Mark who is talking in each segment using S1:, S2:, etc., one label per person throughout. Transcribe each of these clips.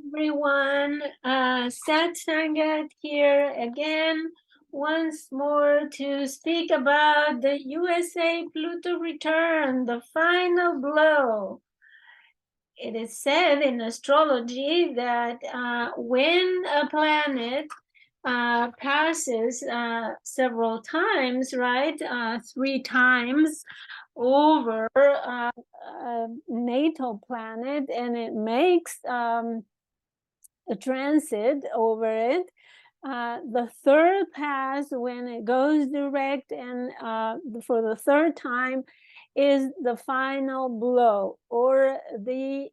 S1: everyone. Sat Sangat here again, once more to speak about the USA Pluto return, the final blow. It is said in astrology that when a planet passes several times, right, 3 times over a natal planet, and it makes a transit over it. The third pass, when it goes direct and for the third time, is the final blow, or the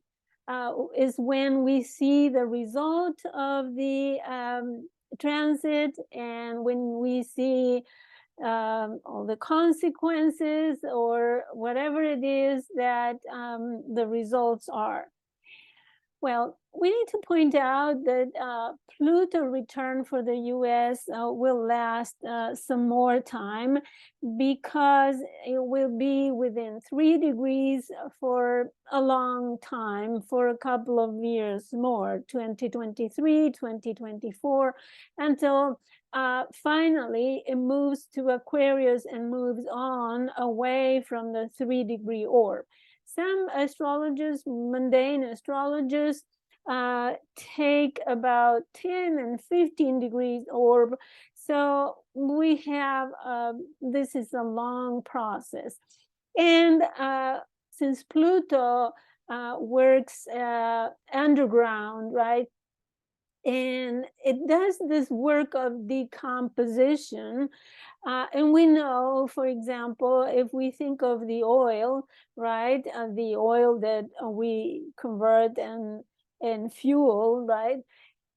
S1: is when we see the result of the transit, and when we see all the consequences or whatever it is that the results are. Well, we need to point out that Pluto return for the US will last some more time, because it will be within 3 degrees for a long time, for a couple of years more, 2023, 2024, until finally it moves to Aquarius and moves on away from the 3-degree orb. Some astrologers, mundane astrologers, take about 10 and 15 degrees orb. So we have, this is a long process. And since Pluto works underground, right? And it does this work of decomposition. And we know, for example, if we think of the oil, right, the oil that we convert and fuel, right,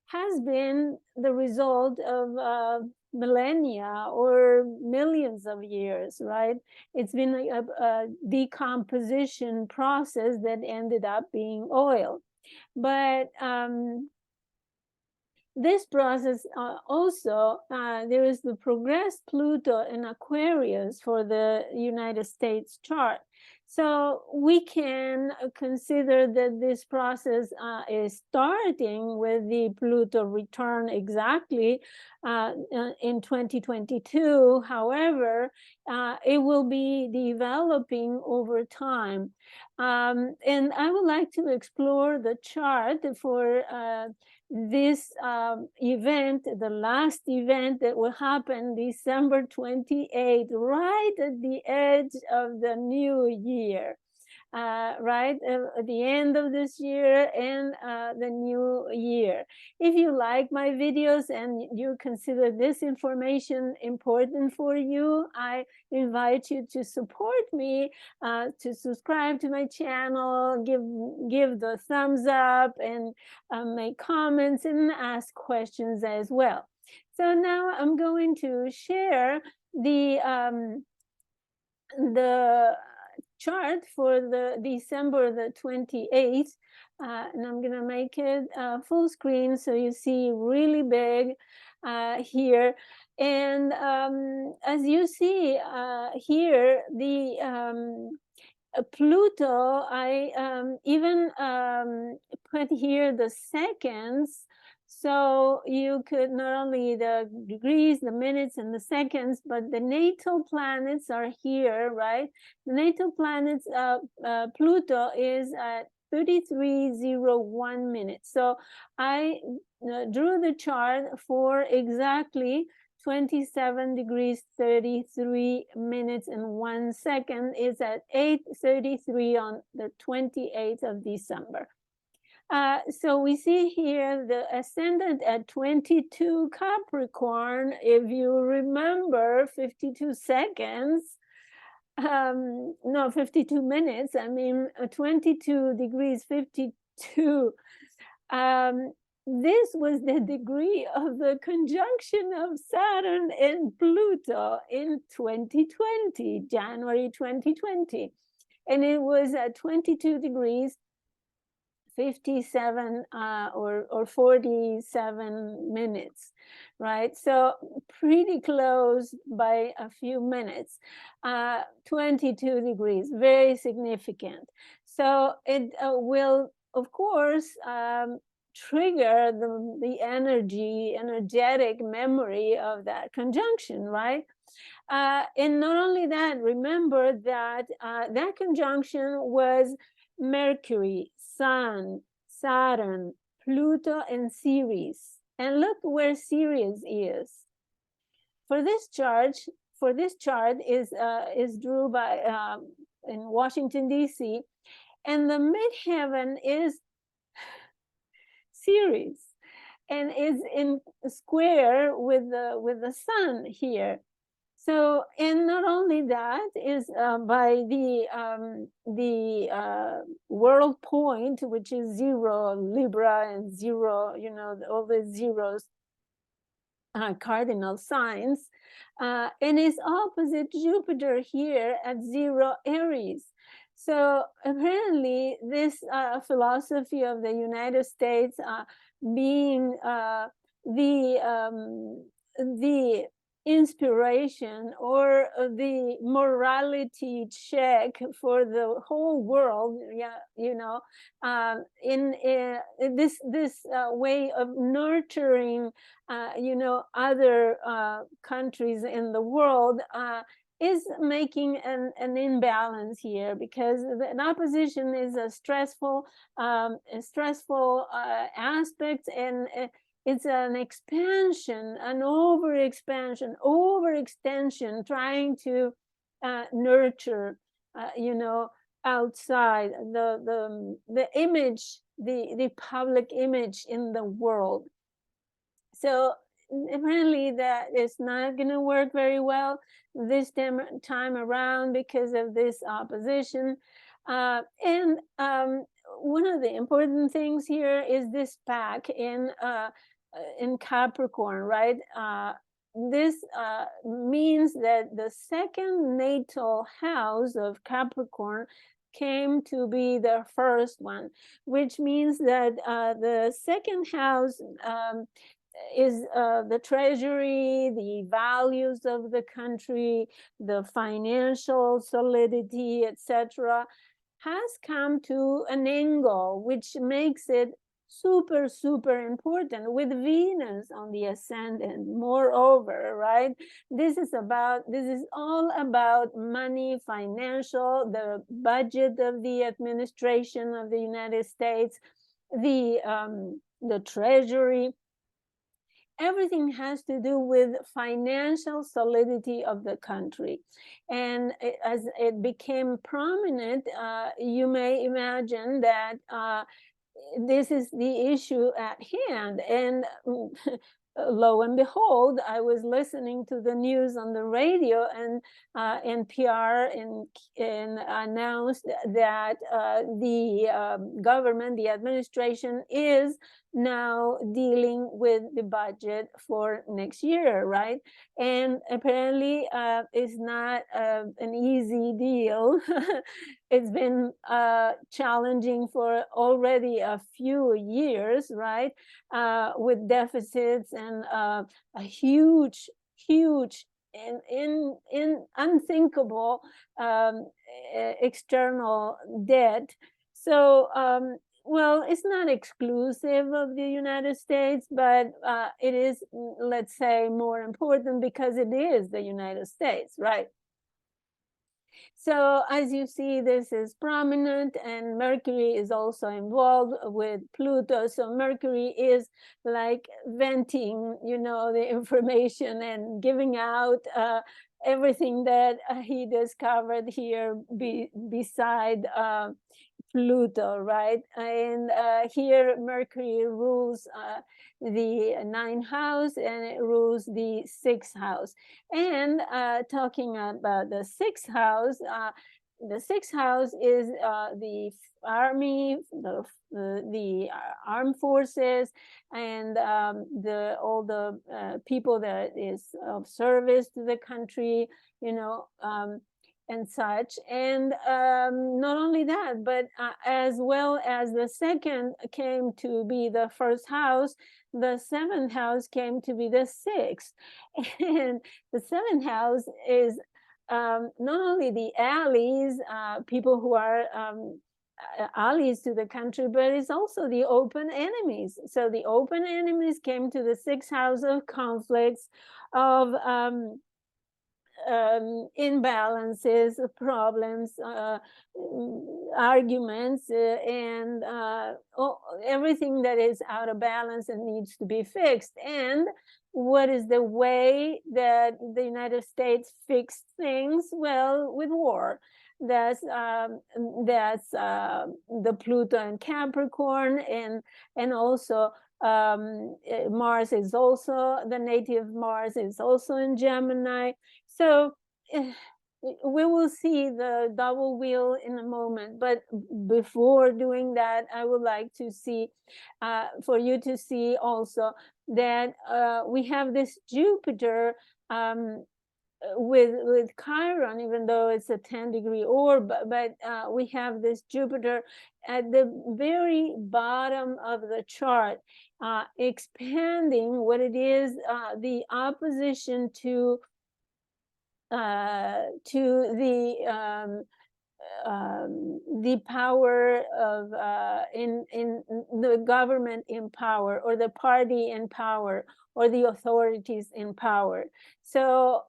S1: has been the result of millennia or millions of years, right? It's been a decomposition process that ended up being oil. But this process also, there is the progressed Pluto in Aquarius for the United States chart. So we can consider that this process is starting with the Pluto return exactly in 2022. However, it will be developing over time. And I would like to explore the chart for this event, the last event that will happen December 28th, right at the edge of the new year, right at the end of this year and the new year. If you like my videos and you consider this information important for you, I invite you to support me, to subscribe to my channel, give the thumbs up, and make comments and ask questions as well. So now I'm going to share the chart for the December the 28th, and I'm gonna make it full screen so you see really big here. And as you see here, the Pluto, I even put here the seconds, so you could not only the degrees, the minutes, and the seconds, but the natal planets are here, right? The natal planets, Pluto is at 3301 minutes. So I drew the chart for exactly 27 degrees 33 minutes and 1 second. Is at 8:33 on the 28th of December. So we see here the ascendant at 22 Capricorn. If you remember, 52 seconds, no, 52 minutes, I mean 22 degrees 52. This was the degree of the conjunction of Saturn and Pluto in 2020, January 2020. And it was at 22 degrees 57 or 47 minutes, right? So pretty close by a few minutes. 22 degrees, very significant. So it will, of course, trigger the energetic memory of that conjunction, right? And not only that, remember that that conjunction was Mercury, Sun, Saturn, Pluto, and Ceres. And look where Ceres is. For this chart is drew by in Washington D.C. and the midheaven is Ceres and is in square with the sun here. So, and not only that is by the world point, which is 0 Libra and 0, you know, all the zeros, cardinal signs, and is opposite Jupiter here at 0 Aries. So apparently this philosophy of the United States being the inspiration or the morality check for the whole world, yeah, you know, in this way of nurturing you know, other countries in the world is making an imbalance here, because an opposition is a stressful aspect, and it's an expansion, an overextension, trying to nurture, you know, outside the image, the public image in the world. So apparently that is not going to work very well this time around because of this opposition. And one of the important things here is this pack in Capricorn, right? This means that the second natal house of Capricorn came to be the first one, which means that the second house is the treasury, the values of the country, the financial solidity, etc., has come to an angle which makes it super important, with Venus on the ascendant. Moreover, right, this is all about money, financial, the budget of the administration of the United States, the treasury. Everything has to do with financial solidity of the country. And as it became prominent, you may imagine that this is the issue at hand. And lo and behold, I was listening to the news on the radio, and NPR and announced that the government, the administration, is now dealing with the budget for next year, right? And apparently it's not an easy deal. It's been challenging for already a few years, right? With deficits and a huge in unthinkable external debt. So well, it's not exclusive of the United States, but it is, let's say, more important because it is the United States, right? So as you see, this is prominent, and Mercury is also involved with Pluto. So Mercury is like venting, you know, the information and giving out everything that he discovered here beside Pluto, right? And here Mercury rules the 9th house, and it rules the 6th house. And talking about the 6th house, the 6th house is the army, the armed forces, and all the people that is of service to the country, you know, and such. And not only that, but as well as the 2nd came to be the 1st house, the 7th house came to be the 6th. And the 7th house is not only the allies, people who are allies to the country, but it's also the open enemies. So the open enemies came to the sixth house of conflicts, of imbalances, problems, arguments, and everything that is out of balance and needs to be fixed. And what is the way that the United States fixed things? Well, with war. That's the Pluto and Capricorn, and also Mars is also, the native Mars is also in Gemini. So we will see the double wheel in a moment, but before doing that, I would like to see, for you to see also that we have this Jupiter with Chiron, even though it's a 10-degree orb, but we have this Jupiter at the very bottom of the chart, expanding what it is, the opposition to the power of in the government in power, or the party in power, or the authorities in power. So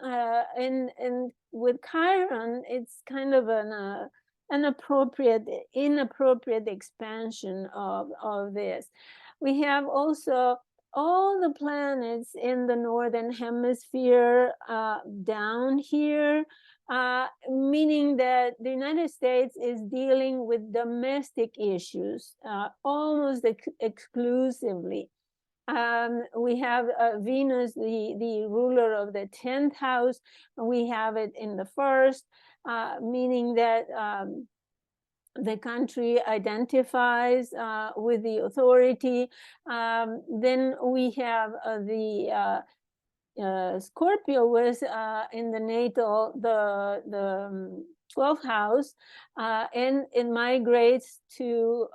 S1: and with Chiron, it's kind of an inappropriate expansion of this. We have also all the planets in the northern hemisphere down here, meaning that the United States is dealing with domestic issues almost exclusively. We have Venus, the ruler of the 10th house. We have it in the first, meaning that the country identifies with the authority. Then we have the Scorpio was in the natal, the 12th house, and it migrates to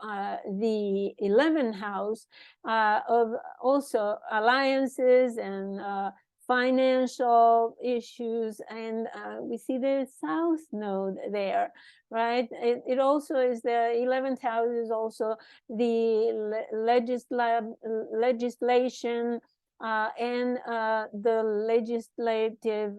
S1: the 11th house of also alliances and financial issues. And we see the South Node there, right? It also is the 11th house, is also the legislation and the legislative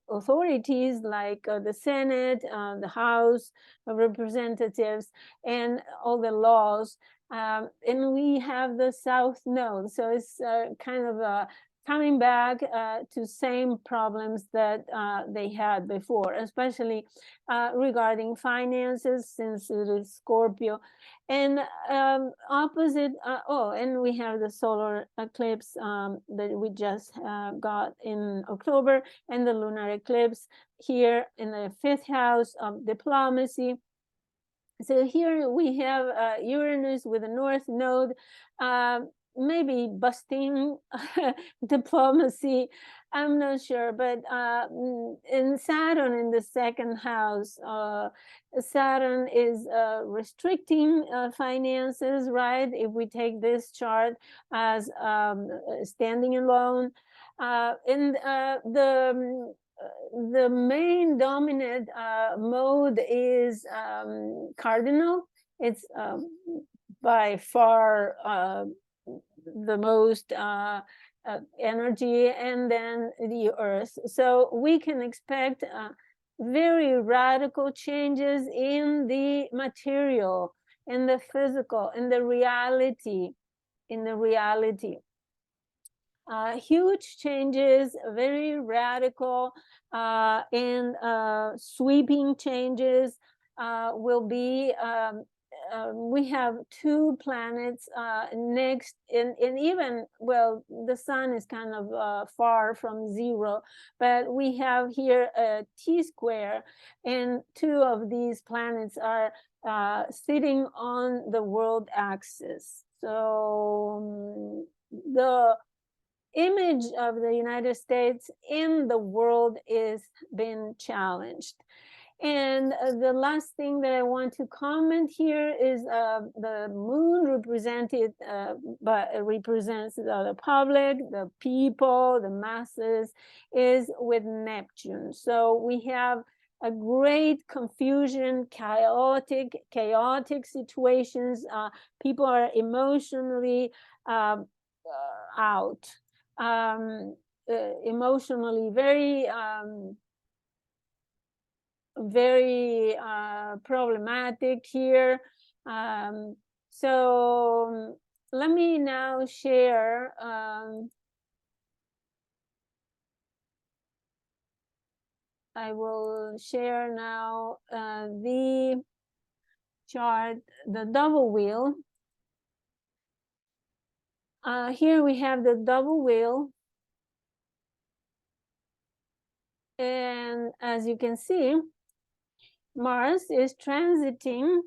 S1: authorities, like the Senate, the House of Representatives, and all the laws. And we have the South Node. So it's kind of coming back to same problems that they had before, especially regarding finances, since it is Scorpio. And opposite, and we have the solar eclipse that we just got in October, and the lunar eclipse here in the 5th house of diplomacy. So here we have Uranus with the North Node, maybe busting diplomacy, I'm not sure, but in Saturn in the 2nd house, Saturn is restricting finances, right? If we take this chart as standing alone, and the main dominant mode is cardinal. It's by far the most energy, and then the Earth. So we can expect very radical changes in the material, in the physical, in the reality, huge changes, very radical and sweeping changes will be. We have 2 planets next, and even, well, the sun is kind of far from 0, but we have here a T-square, and 2 of these planets are sitting on the world axis. So the image of the United States in the world is being challenged. And the last thing that I want to comment here is the moon represents the public, the people, the masses, is with Neptune. So we have a great confusion, chaotic situations. People are emotionally out, emotionally very problematic here. So let me now share I will share now the chart, the double wheel. Here we have the double wheel. And as you can see, Mars is transiting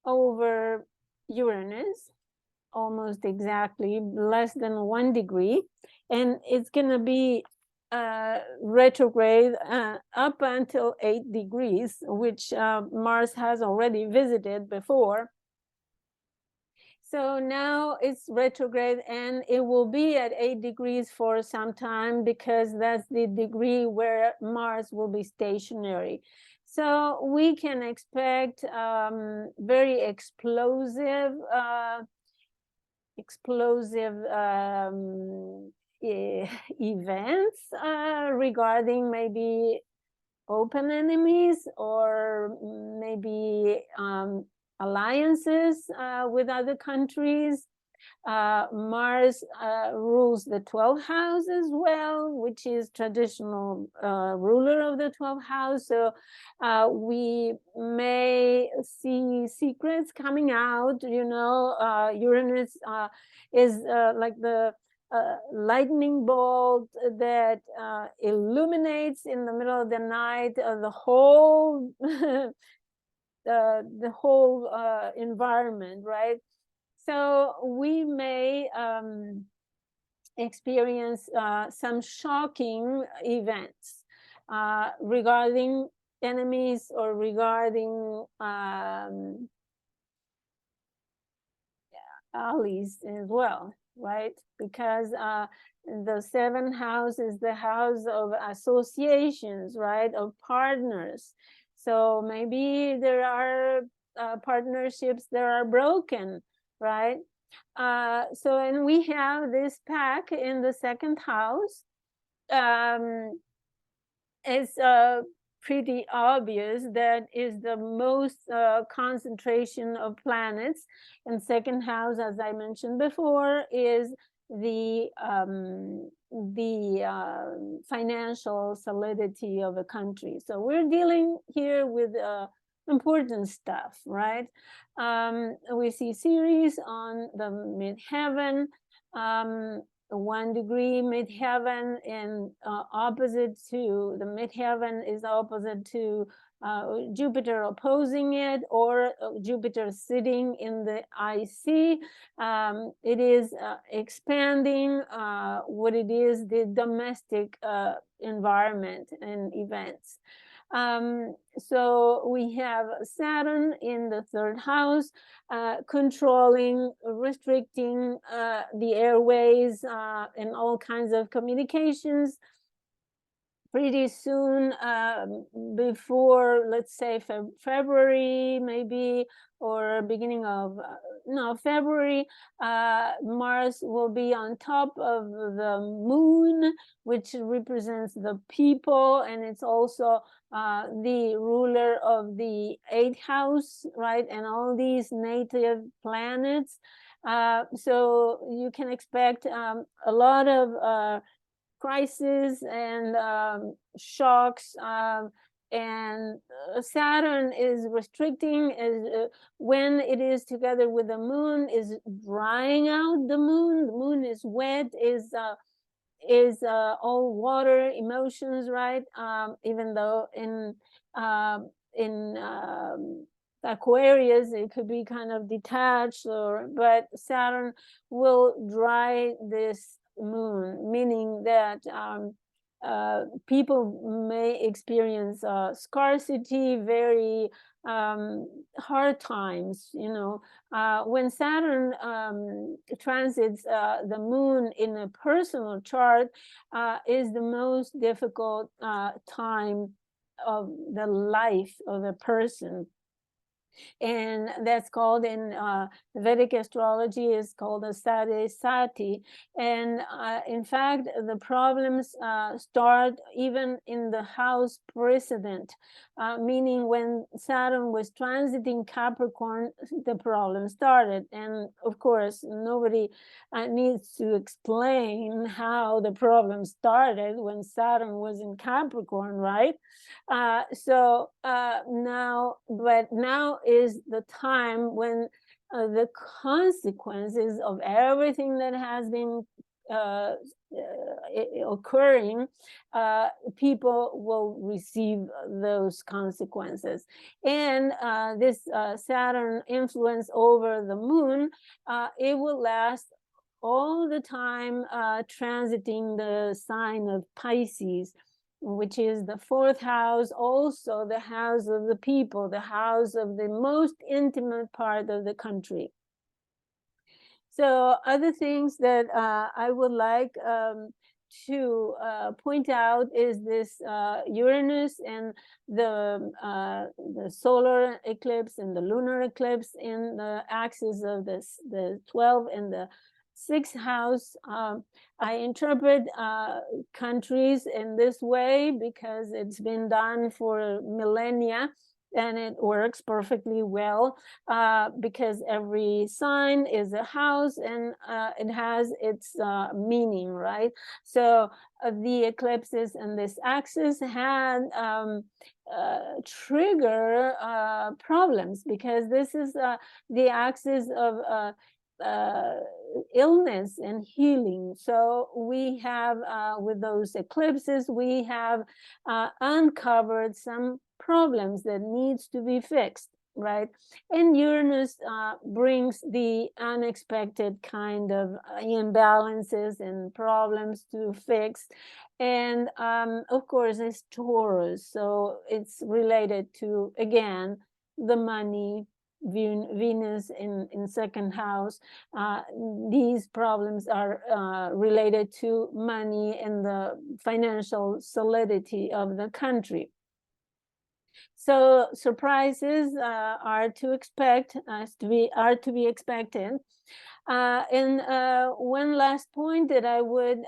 S1: over Uranus, almost exactly less than 1 degree. And it's going to be retrograde up until 8 degrees, which Mars has already visited before. So now it's retrograde, and it will be at 8 degrees for some time, because that's the degree where Mars will be stationary. So we can expect very explosive events regarding maybe open enemies, or maybe alliances with other countries. Mars rules the 12th house as well, which is traditional ruler of the 12th house. So we may see secrets coming out. Uranus is like the lightning bolt that illuminates in the middle of the night the whole the whole environment, right? So we may experience some shocking events regarding enemies, or regarding allies as well, right? Because the 7th house is the house of associations, right? Of partners. So maybe there are partnerships that are broken, right? And we have this pack in the 2nd house. It's pretty obvious that is the most concentration of planets. And 2nd house, as I mentioned before, is the financial solidity of a country. So we're dealing here with important stuff, right? We see Ceres on the midheaven. 1 degree midheaven, and opposite to the midheaven is opposite to Jupiter opposing it, or Jupiter sitting in the IC. It is expanding what it is, the domestic environment and events. So we have Saturn in the 3rd house, controlling, restricting the airways and all kinds of communications. Pretty soon, before, let's say, February, maybe, or beginning of February, Mars will be on top of the moon, which represents the people, and it's also the ruler of the 8th house, right? And all these native planets. So you can expect a lot of crises and shocks, and Saturn is restricting, when it is together with the moon, is drying out the moon. The moon is wet, is all water, emotions, right? Even though in Aquarius it could be kind of detached, but Saturn will dry this moon, meaning that people may experience scarcity, very hard times. When Saturn transits the moon in a personal chart, is the most difficult time the life of a person. And that's called in Vedic astrology is called a Sati. And in fact, the problems start even in the house precedent, meaning when Saturn was transiting Capricorn, the problem started. And of course, nobody needs to explain how the problem started when Saturn was in Capricorn, right? Now is the time when the consequences of everything that has been occurring, people will receive those consequences. And this Saturn influence over the moon, it will last all the time, transiting the sign of Pisces, which is the fourth house, also the house of the people, the house of the most intimate part of the country. So other things that I would like to point out is this Uranus and the solar eclipse and the lunar eclipse in the axis of the 12 and the 6th house. I interpret countries in this way because it's been done for millennia, and it works perfectly well, because every sign is a house, and it has its meaning, right? So the eclipses in this axis had trigger problems, because this is the axis of illness and healing. So we have, with those eclipses, we have uncovered some problems that needs to be fixed, right? And Uranus brings the unexpected kind of imbalances and problems to fix. And of course, it's Taurus, so it's related to, again, the money, Venus in second house. These problems are related to money and the financial solidity of the country. So surprises are to expect, are to be expected. And one last point that I would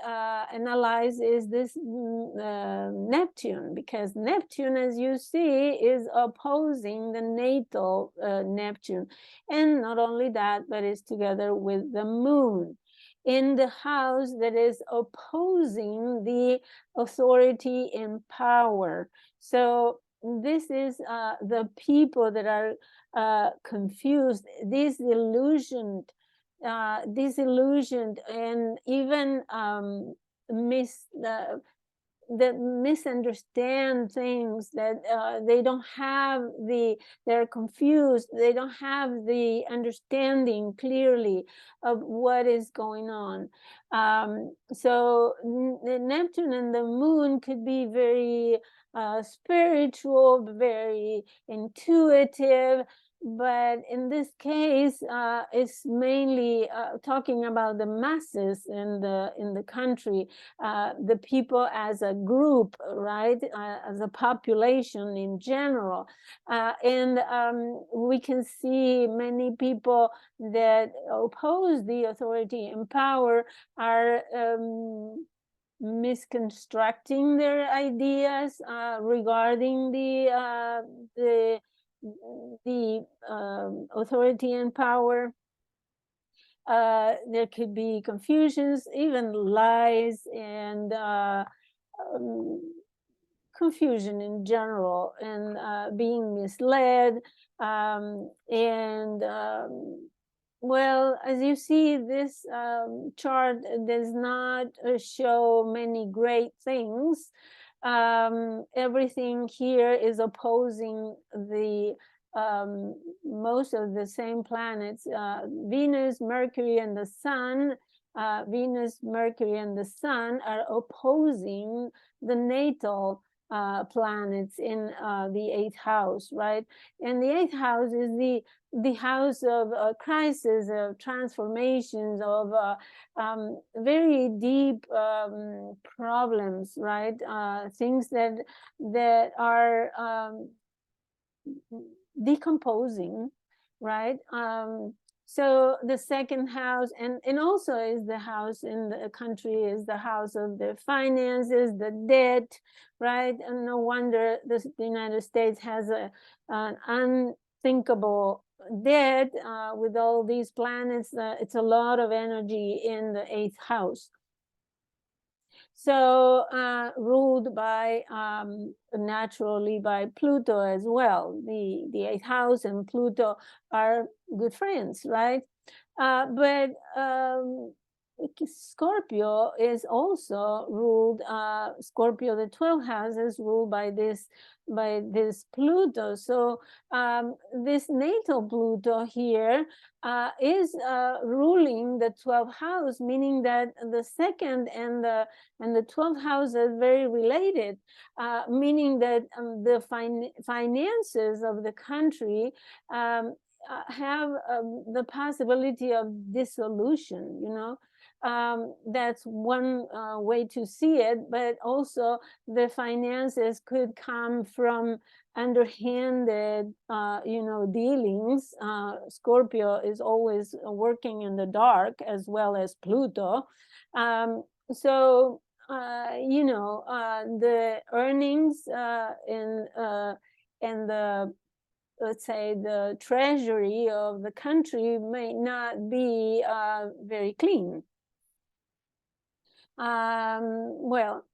S1: analyze is this Neptune, because Neptune, as you see, is opposing the natal Neptune. And not only that, but it's together with the moon in the house that is opposing the authority and power. So this is the people that are confused, disillusioned, and even that misunderstand things, that they don't have they're confused, they don't have the understanding clearly of what is going on. So the Neptune and the moon could be very spiritual, very intuitive, but in this case, it's mainly talking about the masses in the country, the people as a group, right, as a population in general. And we can see many people that oppose the authority and power are misconstructing their ideas regarding the authority and power. There could be confusions, even lies, and confusion in general, and being misled. Well, as you see, this chart does not show many great things. Everything here is opposing the most of the same planets, Venus, Mercury, and the Sun. Venus, Mercury, and the Sun are opposing the natal planets in the 8th house, right? And the 8th house is the house of crisis, of transformations, of very deep problems, right? Things that are decomposing, right? So the 2nd house, and also is the house in the country, is the house of the finances, the debt, right? And no wonder the United States has an unthinkable debt with all these planets. It's a lot of energy in the 8th house. So ruled by naturally by Pluto as well. The 8th house and Pluto are good friends, right? But Scorpio is also ruled, Scorpio, the 12th house is ruled by this Pluto. So this natal Pluto here is ruling the 12th house, meaning that the 2nd and the 12th house are very related, meaning that the finances of the country have the possibility of dissolution, you know. That's one way to see it, but also the finances could come from underhanded, you know, dealings. Scorpio is always working in the dark, as well as Pluto. So you know, the earnings and the, let's say, the treasury of the country may not be very clean. Well,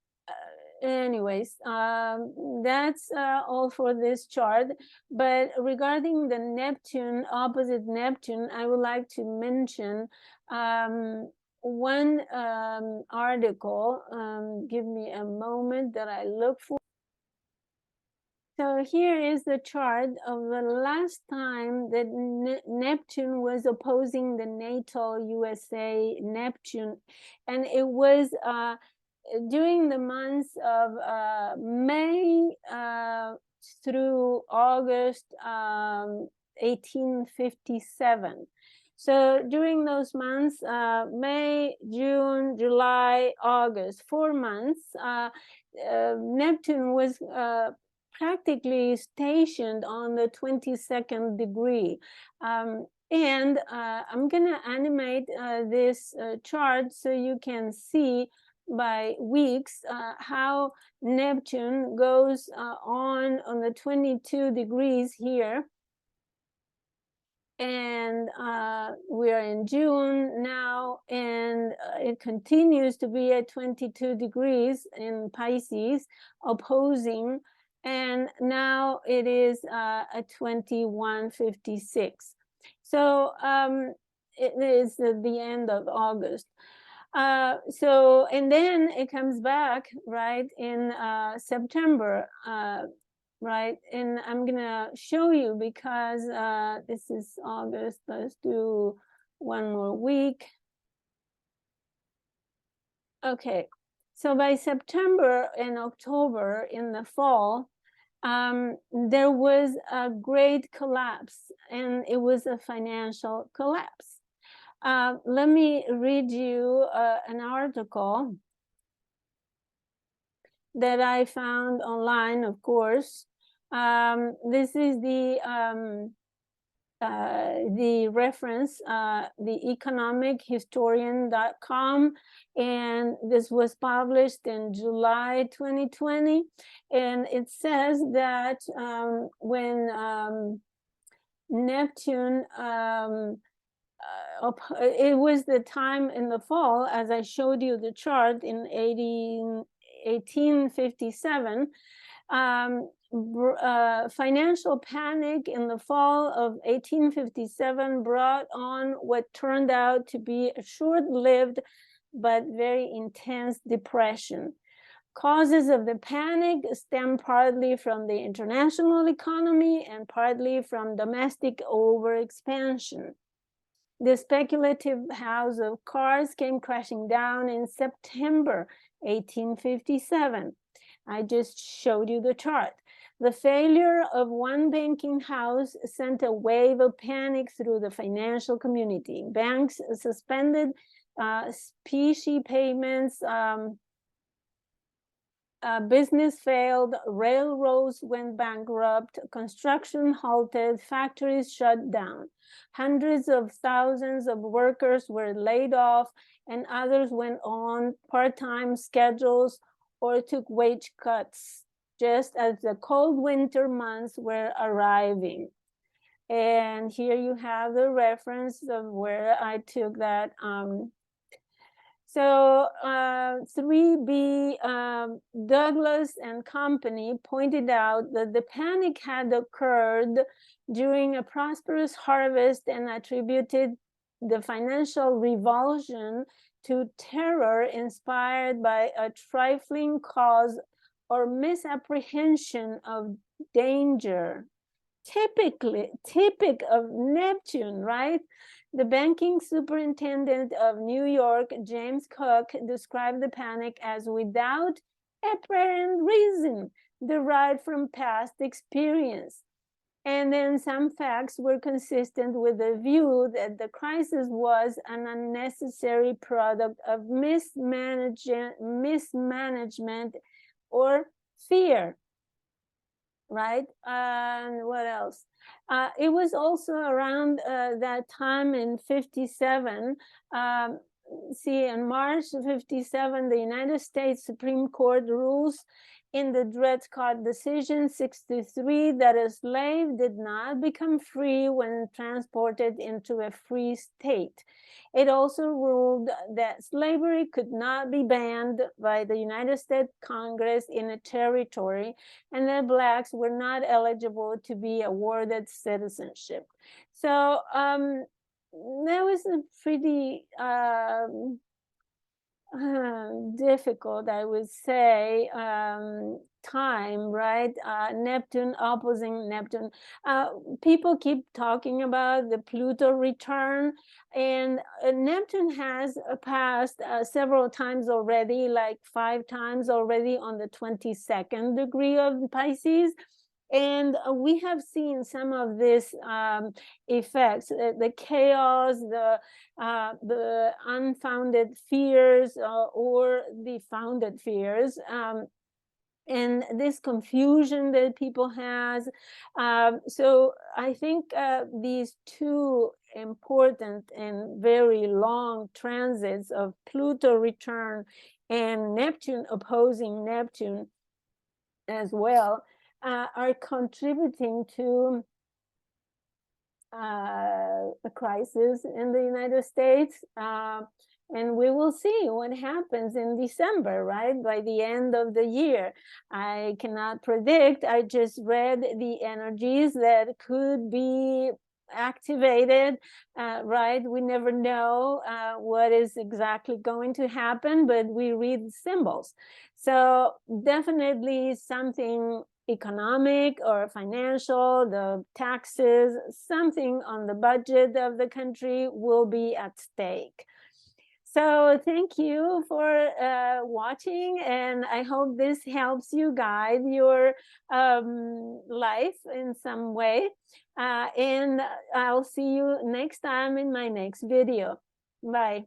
S1: anyways, that's all for this chart. But regarding the Neptune, opposite Neptune, I would like to mention one article. Give me a moment that I look for. So here is the chart of the last time that Neptune was opposing the natal USA Neptune, and it was during the months of May through August 1857. So during those months, May, June, July, August, 4 months, Neptune was practically stationed on the 22nd degree. And I'm gonna animate this chart so you can see by weeks how Neptune goes on the 22 degrees here. And we are in June now, and it continues to be at 22 degrees in Pisces, opposing, and now it is at 21:56. So it is at the end of August. So, and then it comes back, right, in September, right? And I'm gonna show you, because this is August. Let's do one more week. Okay, so by September and October, in the fall, there was a great collapse, and it was a financial collapse. Let me read you an article that I found online, of course. This is the reference, the economichistorian.com, and this was published in July 2020. And it says that when Neptune, it was the time in the fall, as I showed you the chart, in 1857, financial panic in the fall of 1857 brought on what turned out to be a short-lived but very intense depression. Causes of the panic stem partly from the international economy and partly from domestic overexpansion. The speculative house of cards came crashing down in September 1857. I just showed you the chart. The failure of one banking house sent a wave of panic through the financial community. Banks suspended specie payments, business failed, railroads went bankrupt, construction halted, factories shut down. Hundreds of thousands of workers were laid off, and others went on part-time schedules or took wage cuts, just as the cold winter months were arriving. And here you have the reference of where I took that. So 3B, Douglas and company pointed out that the panic had occurred during a prosperous harvest and attributed the financial revulsion to terror inspired by a trifling cause or misapprehension of danger. Typic of Neptune, right? The banking superintendent of New York, James Cook, described the panic as without apparent reason derived from past experience. And then some facts were consistent with the view that the crisis was an unnecessary product of mismanagement or fear. Right? And what else? It was also around that time in 57. See, in March 57, the United States Supreme Court rules in the Dred Scott decision 63 that a slave did not become free when transported into a free state. It also ruled that slavery could not be banned by the United States Congress in a territory, and that blacks were not eligible to be awarded citizenship. So that was a pretty difficult, I would say, time, right? Neptune opposing Neptune. People keep talking about the Pluto return, and Neptune has passed several times already, like 5 times already on the 22nd degree of Pisces. And we have seen some of these effects, the chaos, the unfounded fears or the founded fears, and this confusion that people has. So I think these two important and very long transits of Pluto return and Neptune opposing Neptune as well are contributing to a crisis in the United States. And we will see what happens in December, right? By the end of the year. I cannot predict. I just read the energies that could be activated, right? We never know what is exactly going to happen, but we read symbols. So definitely something economic or financial, the taxes, something on the budget of the country will be at stake. So thank you for watching, and I hope this helps you guide your life in some way. And I'll see you next time in my next video. Bye.